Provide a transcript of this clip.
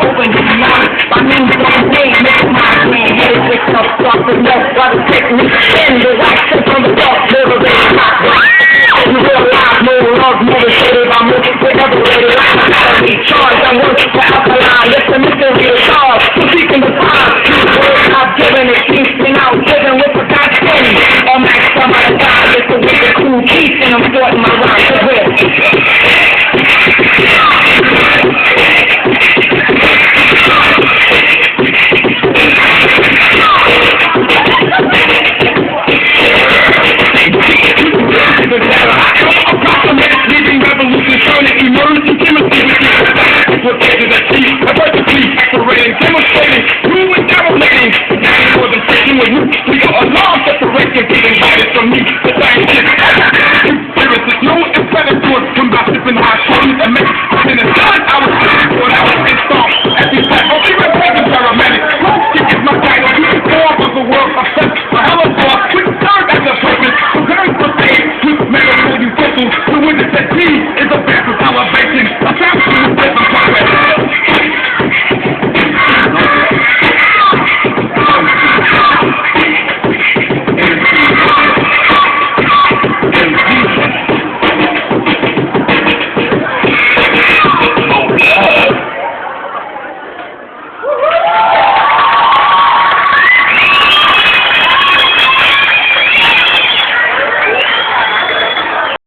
open your mouth. My name's on me, make my man head with some stuff and no brother take me in the right shit from the dark, never really hot. You realize no love, motivated by moving together, ready like I recharge. I'm working for alkaline, it's a mystery of stars. Seeking the time, words I've given it keeps me out, living with a God steady. All max some of the time, it's a wicked cool piece, and I'm sorting my rhymes to win. Demonstrating, you and demonstrating, now more than freaking with you. We got a long separation, being invited from me. The scientific